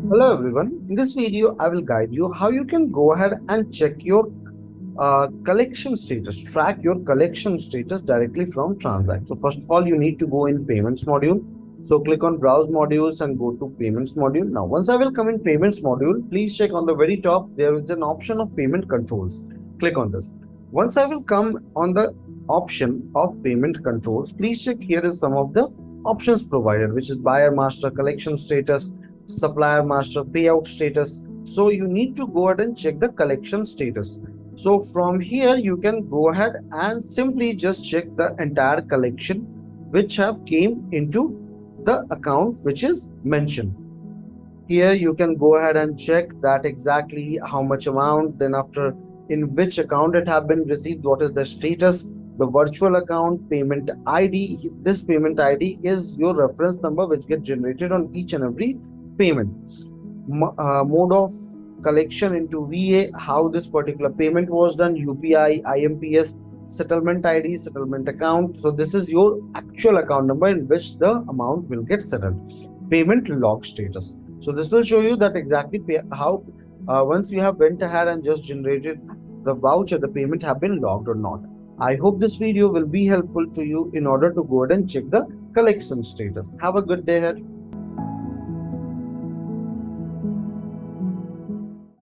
Hello everyone, in this video I will guide you how you can go ahead and check your collection status, track your collection status directly from TranZact. So first of all, you need to go in payments module. So click on browse modules and go to payments module. Now once I will come in payments module, please check on the very top, there is an option of payment controls. Click on this. Once I will come on the option of payment controls, please check here is some of the options provided, which is buyer master collection status, supplier master payout status. So you need to go ahead and check the collection status. So from here you can go ahead and simply just check the entire collection which have came into the account which is mentioned. Here you can go ahead and check that exactly how much amount, then after in which account it have been received, what is the status, the virtual account, payment ID. This payment ID is your reference number which gets generated on each and every payment. Mode of collection into VA, how this particular payment was done, UPI, IMPS, settlement ID, settlement account. So this is your actual account number in which the amount will get settled. Payment log status. So this will show you that exactly how once you have went ahead and just generated the voucher, the payment have been logged or not. I hope this video will be helpful to you in order to go ahead and check the collection status. Have a good day ahead.